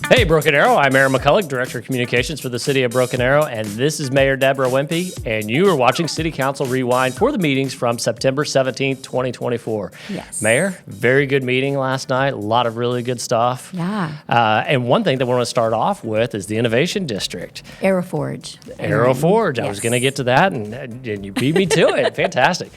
Hey, Broken Arrow, I'm Aaron McCulloch, Director of Communications for the City of Broken Arrow, and this is Mayor Deborah Wimpy, and you are watching City Council Rewind for the meetings from September 17th, 2024. Yes. Mayor, very good meeting last night, a lot of really good stuff. Yeah. And one thing that we want to start off with is the Innovation District. Aeroforge. Aeroforge, I Yes. was going to get to that, and you beat me to it. Fantastic.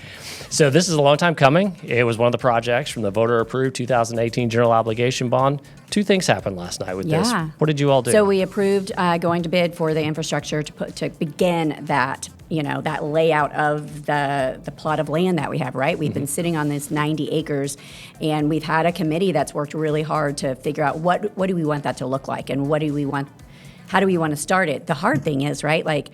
So this is a long time coming. It was one of the projects from the voter-approved 2018 General Obligation Bond. Two things happened last night with this. What did you all do? So we approved going to bid for the infrastructure to begin that, that layout of the plot of land that we have, right? We've been sitting on this 90 acres, and we've had a committee that's worked really hard to figure out what do we want that to look like, and how do we want to start it? The hard thing is, right, like,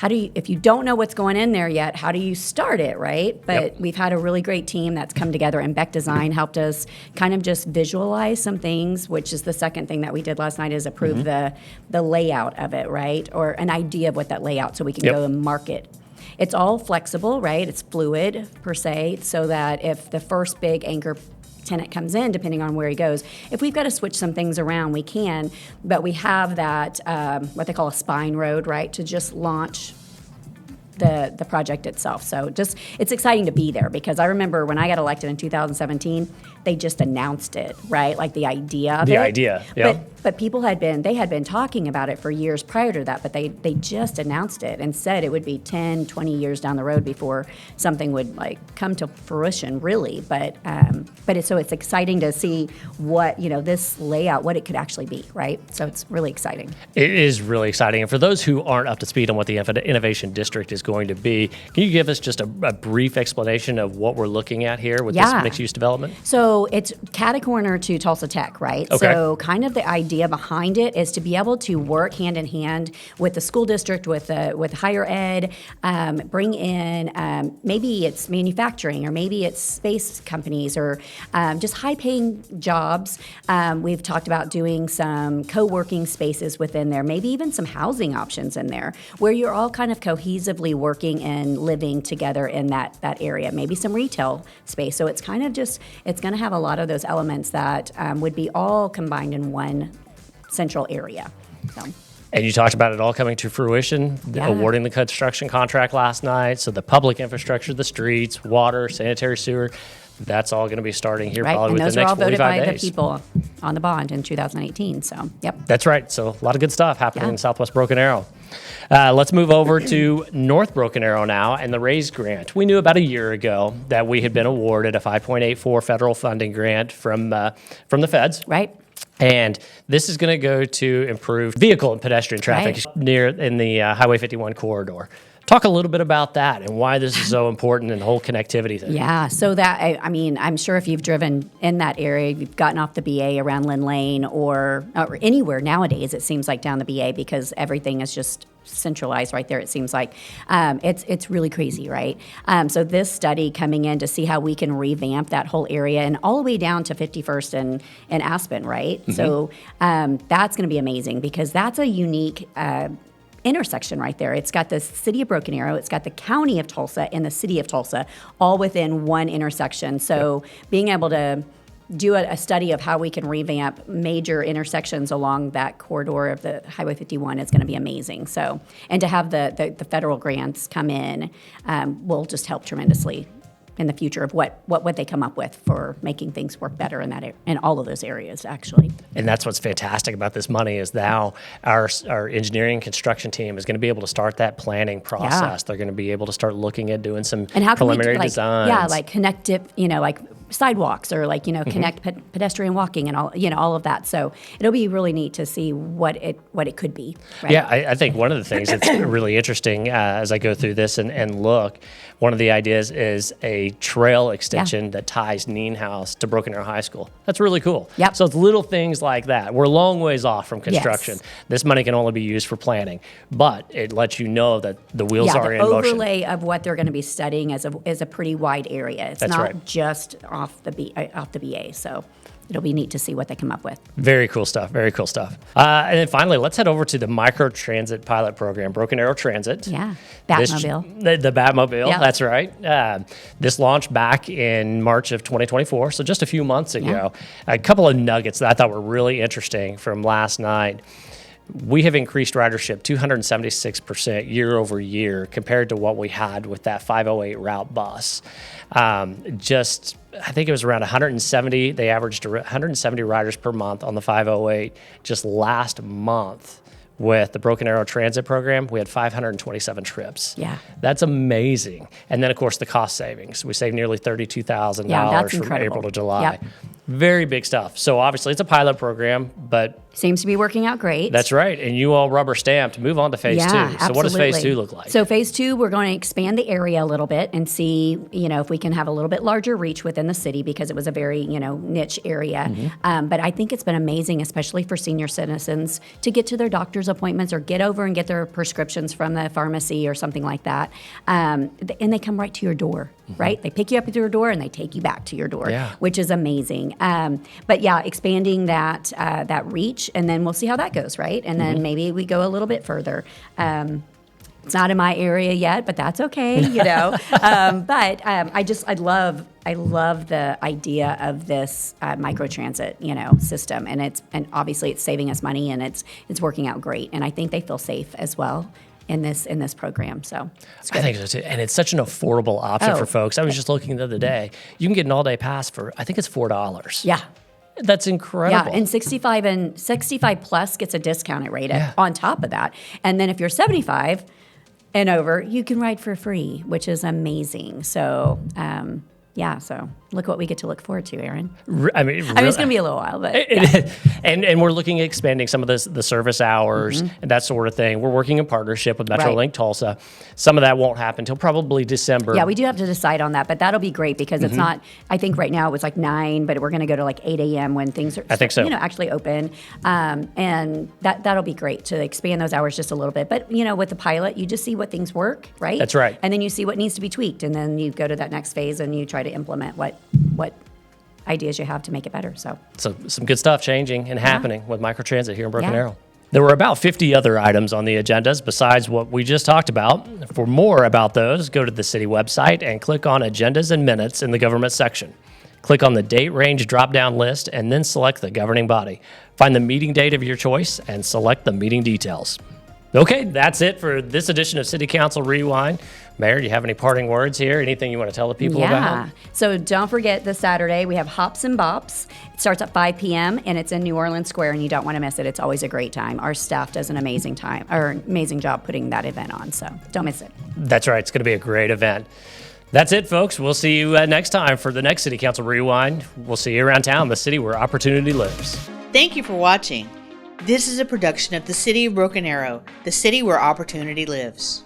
if you don't know what's going in there yet, how do you start it, right? But We've had a really great team that's come together, and Beck Design helped us kind of just visualize some things, which is the second thing that we did last night, is approve the layout of it, right? Or an idea of what that layout, so we can go and market. It's all flexible, right? It's fluid, per se, so that if the first big anchor tenant comes in, depending on where he goes, if we've got to switch some things around, we can, but we have that, what they call a spine road, right, to just launch the project itself. So it's exciting to be there, because I remember when I got elected in 2017, they just announced it, right? Like the idea of it. The idea, yeah. But people had been talking about it for years prior to that, but they just announced it and said it would be 10, 20 years down the road before something would come to fruition, really. But it's exciting to see what, this layout, what it could actually be, right? So it's really exciting. It is really exciting. And for those who aren't up to speed on what the Innovation District is going to be, can you give us just a brief explanation of what we're looking at here with this mixed-use development? So it's catty-corner to Tulsa Tech, right? Okay. So kind of the idea behind it is to be able to work hand in hand with the school district, with higher ed, bring in, maybe it's manufacturing, or maybe it's space companies, or just high-paying jobs. We've talked about doing some co-working spaces within there, maybe even some housing options in there, where you're all kind of cohesively working and living together in that area. Maybe some retail space. So it's kind of it's going to have a lot of those elements that would be all combined in one central area. So. And you talked about it all coming to fruition, awarding the construction contract last night. So the public infrastructure, the streets, water, sanitary sewer, that's all going to be starting here probably within the next 45 days. And those are all voted by the people on the bond in 2018. So, yep. That's right. So a lot of good stuff happening in Southwest Broken Arrow. Let's move over to North Broken Arrow now and the RAISE grant. We knew about a year ago that we had been awarded a $5.84 federal funding grant from the feds. Right. And this is going to go to improve vehicle and pedestrian traffic in the Highway 51 corridor. Talk a little bit about that and why this is so important and the whole connectivity thing. Yeah, so I'm sure if you've driven in that area, you've gotten off the BA around Lynn Lane or anywhere nowadays, it seems like down the BA, because everything is just centralized right there, it seems like. It's really crazy, right? So this study coming in to see how we can revamp that whole area and all the way down to 51st and Aspen, right? Mm-hmm. So that's going to be amazing, because that's a unique intersection right there. It's got the city of Broken Arrow, it's got the county of Tulsa and the city of Tulsa all within one intersection. So being able to do a study of how we can revamp major intersections along that corridor of the Highway 51 is going to be amazing. So, and to have the federal grants come in will just help tremendously in the future of what they come up with for making things work better in all of those areas, actually. And that's what's fantastic about this money is now our engineering and construction team is going to be able to start that planning process. Yeah. They're going to be able to start looking at doing some preliminary designs. Yeah, like connective, like sidewalks, or connect pedestrian walking and all of that. So it'll be really neat to see what it could be. Right? Yeah, I think one of the things that's really interesting as I go through this and look, one of the ideas is a trail extension that ties Neen House to Broken Arrow High School. That's really cool. Yep. So it's little things like that. We're a long ways off from construction. Yes. This money can only be used for planning, but it lets you know that the wheels are in motion. The overlay of what they're going to be studying is a pretty wide area. It's not just off the BA. So it'll be neat to see what they come up with. Very cool stuff. Very cool stuff. And then finally, let's head over to the microtransit pilot program, Broken Arrow Transit. Yeah, Batmobile. The Batmobile, Yeah. that's right. This launched back in March of 2024, so just a few months ago. A couple of nuggets that I thought were really interesting from last night. We have increased ridership 276% year over year compared to what we had with that 508 route bus. I think it was around 170. They averaged 170 riders per month on the 508. Just last month with the Broken Arrow Transit program, we had 527 trips. Yeah. That's amazing. And then, of course, the cost savings. We saved nearly $32,000 that's from incredible. April to July. Yep. Very big stuff. So obviously, it's a pilot program, but Seems to be working out great. that's right. And you all rubber stamped. Move on to phase two. So what does phase absolutely. two look like? So phase two, we're going to expand the area a little bit and see, if we can have a little bit larger reach within the city because it was a very, niche area. But I think it's been amazing, especially for senior citizens, to get to their doctor's appointments or get over and get their prescriptions from the pharmacy or something like that. And they come right to your door, right? They pick you up at your door and they take you back to your door, Yeah. which is amazing. But yeah, expanding that reach, and then we'll see how that goes, right? And then maybe we go a little bit further. It's not in my area yet, but that's okay, I love the idea of this microtransit, system, and obviously it's saving us money, and it's working out great, and I think they feel safe as well in this program. So it's good. I think so too. And it's such an affordable option for folks. I was just looking the other day. You can get an all-day pass for, I think it's $4. Yeah. That's incredible. Yeah, and 65 plus gets a discounted rate on top of that. And then if you're 75 and over, you can ride for free, which is amazing. So, so look what we get to look forward to, Aaron. I mean, it's going to be a little while, but and we're looking at expanding some of the service hours and that sort of thing. We're working in partnership with Metrolink Tulsa. Some of that won't happen until probably December. Yeah, we do have to decide on that, but that'll be great because it's not. I think right now it was like 9, but we're going to go to like 8 a.m. when things are, I think so. Actually open, and that'll be great to expand those hours just a little bit. But with the pilot, you just see what things work, right? That's right. And then you see what needs to be tweaked, and then you go to that next phase and you try to implement what ideas you have to make it better. So some good stuff changing and happening with microtransit here in Broken Yeah. Arrow. There were about 50 other items on the agendas besides what we just talked about. For more about those, go to the city website and click on Agendas and Minutes in the Government section. Click on the date range drop-down list and then select the governing body. Find the meeting date of your choice and select the meeting details. Okay, that's it for this edition of City Council Rewind. Mayor, do you have any parting words here? Anything you want to tell the people about? So don't forget this Saturday we have Hops and Bops. It starts at 5 p.m. and it's in New Orleans Square, and you don't want to miss it. It's always a great time. Our staff does an amazing job putting that event on, so don't miss it. That's right. It's going to be a great event. That's it, folks. We'll see you next time for the next City Council Rewind. We'll see you around town, the city where opportunity lives. Thank you for watching. This is a production of the City of Broken Arrow, the city where opportunity lives.